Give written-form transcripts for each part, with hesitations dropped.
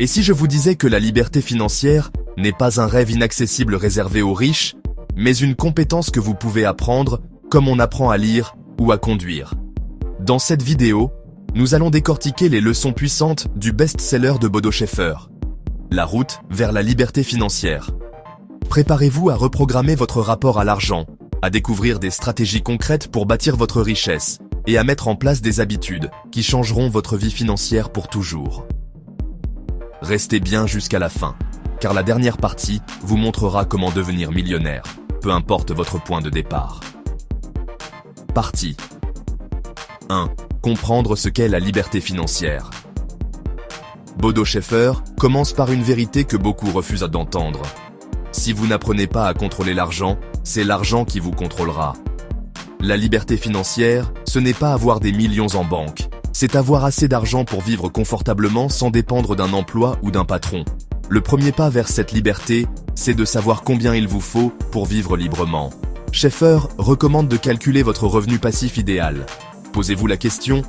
Et si je vous disais que la liberté financière n'est pas un rêve inaccessible réservé aux riches, mais une compétence que vous pouvez apprendre comme on apprend à lire ou à conduire. Dans cette vidéo, nous allons décortiquer les leçons puissantes du best-seller de Bodo Schäfer, La route vers la liberté financière. Préparez-vous à reprogrammer votre rapport à l'argent, à découvrir des stratégies concrètes pour bâtir votre richesse et à mettre en place des habitudes qui changeront votre vie financière pour toujours. Restez bien jusqu'à la fin, car la dernière partie vous montrera comment devenir millionnaire, peu importe votre point de départ. Partie 1. Comprendre ce qu'est la liberté financière. Bodo Schäfer commence par une vérité que beaucoup refusent d'entendre. Si vous n'apprenez pas à contrôler l'argent, c'est l'argent qui vous contrôlera. La liberté financière, ce n'est pas avoir des millions en banque, c'est avoir assez d'argent pour vivre confortablement sans dépendre d'un emploi ou d'un patron. Le premier pas vers cette liberté, c'est de savoir combien il vous faut pour vivre librement. Schäfer recommande de calculer votre revenu passif idéal. Posez-vous la question,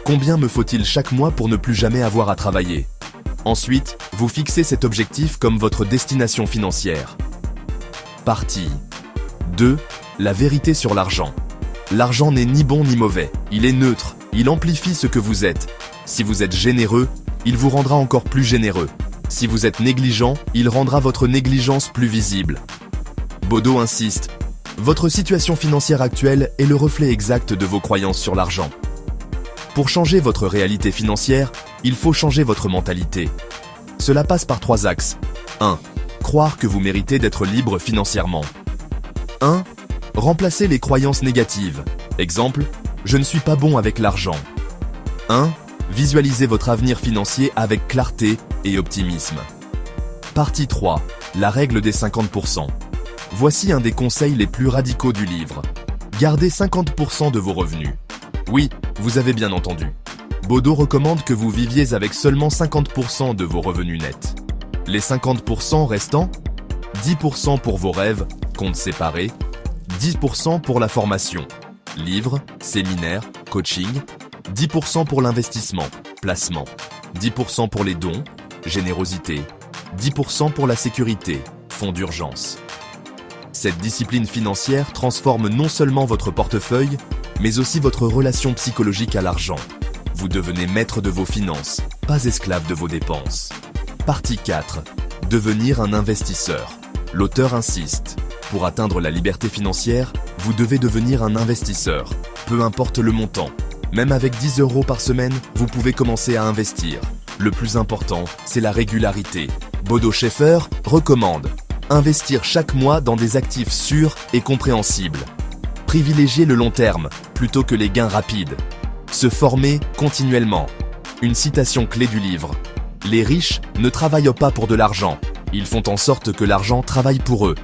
combien me faut-il chaque mois pour ne plus jamais avoir à travailler ? Ensuite, vous fixez cet objectif comme votre destination financière. Partie 2. La vérité sur l'argent. L'argent n'est ni bon ni mauvais, il est neutre, il amplifie ce que vous êtes. Si vous êtes généreux, il vous rendra encore plus généreux. Si vous êtes négligent, il rendra votre négligence plus visible. Bodo insiste, votre situation financière actuelle est le reflet exact de vos croyances sur l'argent. Pour changer votre réalité financière, il faut changer votre mentalité. Cela passe par 3 axes. 1. Croire que vous méritez d'être libre financièrement. 1. Remplacer les croyances négatives. Exemple, je ne suis pas bon avec l'argent. 1. Visualisez votre avenir financier avec clarté et optimisme. Partie 3. La règle des 50%. Voici un des conseils les plus radicaux du livre. Gardez 50% de vos revenus. Oui, vous avez bien entendu. Bodo recommande que vous viviez avec seulement 50% de vos revenus nets. Les 50% restants, 10% pour vos rêves, comptes séparés, 10% pour la formation, livres, séminaires, coaching, 10% pour l'investissement, placement, 10% pour les dons, générosité, 10% pour la sécurité, fonds d'urgence. Cette discipline financière transforme non seulement votre portefeuille, mais aussi votre relation psychologique à l'argent. Vous devenez maître de vos finances, pas esclave de vos dépenses. Partie 4. Devenir un investisseur. L'auteur insiste. Pour atteindre la liberté financière, vous devez devenir un investisseur, peu importe le montant. Même avec 10 € par semaine, vous pouvez commencer à investir. Le plus important, c'est la régularité. Bodo Schäfer recommande investir chaque mois dans des actifs sûrs et compréhensibles. Privilégier le long terme plutôt que les gains rapides. Se former continuellement. Une citation clé du livre. Les riches ne travaillent pas pour de l'argent. Ils font en sorte que l'argent travaille pour eux.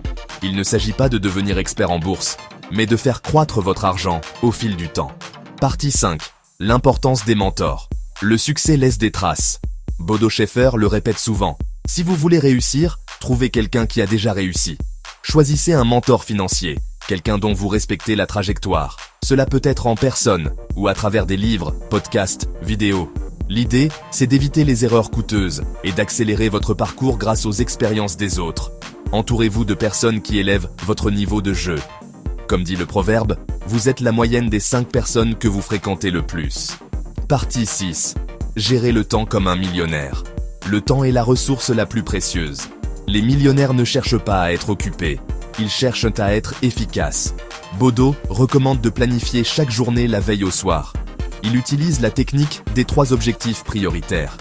Il ne s'agit pas de devenir expert en bourse, mais de faire croître votre argent au fil du temps. Partie 5. L'importance des mentors. Le succès laisse des traces. Bodo Schäfer le répète souvent. Si vous voulez réussir, trouvez quelqu'un qui a déjà réussi. Choisissez un mentor financier, quelqu'un dont vous respectez la trajectoire. Cela peut être en personne ou à travers des livres, podcasts, vidéos. L'idée, c'est d'éviter les erreurs coûteuses et d'accélérer votre parcours grâce aux expériences des autres. Entourez-vous de personnes qui élèvent votre niveau de jeu. Comme dit le proverbe, vous êtes la moyenne des 5 personnes que vous fréquentez le plus. Partie 6. Gérez le temps comme un millionnaire. Le temps est la ressource la plus précieuse. Les millionnaires ne cherchent pas à être occupés, ils cherchent à être efficaces. Bodo recommande de planifier chaque journée la veille au soir. Il utilise la technique des 3 objectifs prioritaires.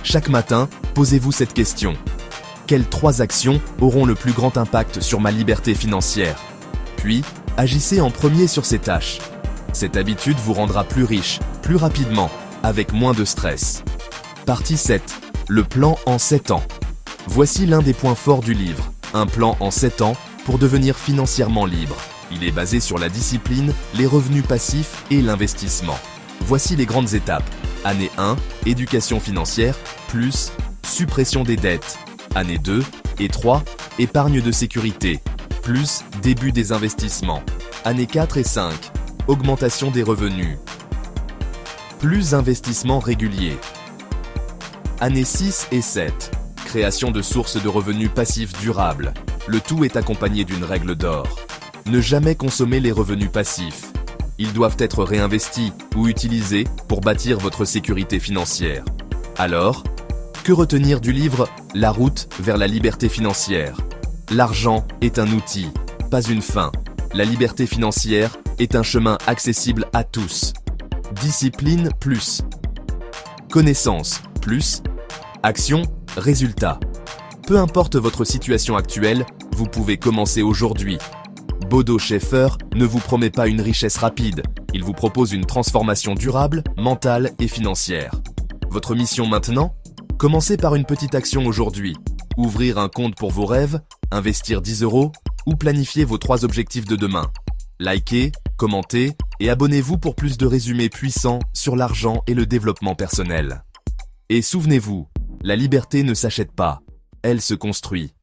Chaque matin, posez-vous cette question. Quelles 3 actions auront le plus grand impact sur ma liberté financière ? Puis, agissez en premier sur ces tâches. Cette habitude vous rendra plus riche, plus rapidement, avec moins de stress. Partie 7. Le plan en 7 ans. Voici l'un des points forts du livre. Un plan en 7 ans pour devenir financièrement libre. Il est basé sur la discipline, les revenus passifs et l'investissement. Voici les grandes étapes. Année 1, éducation financière, plus suppression des dettes. Année 2 et 3, épargne de sécurité, plus début des investissements. Année 4 et 5, augmentation des revenus, plus investissement régulier. Année 6 et 7. Création de sources de revenus passifs durables. Le tout est accompagné d'une règle d'or. Ne jamais consommer les revenus passifs. Ils doivent être réinvestis ou utilisés pour bâtir votre sécurité financière. Alors, que retenir du livre « La route vers la liberté financière » ? L'argent est un outil, pas une fin. La liberté financière est un chemin accessible à tous. Discipline plus. Connaissance plus. Action, résultat. Peu importe votre situation actuelle, vous pouvez commencer aujourd'hui. Bodo Schäfer ne vous promet pas une richesse rapide, il vous propose une transformation durable, mentale et financière. Votre mission maintenant ? Commencez par une petite action aujourd'hui. Ouvrir un compte pour vos rêves, investir 10 € ou planifier vos 3 objectifs de demain. Likez, commentez et abonnez-vous pour plus de résumés puissants sur l'argent et le développement personnel. Et souvenez-vous, la liberté ne s'achète pas, elle se construit.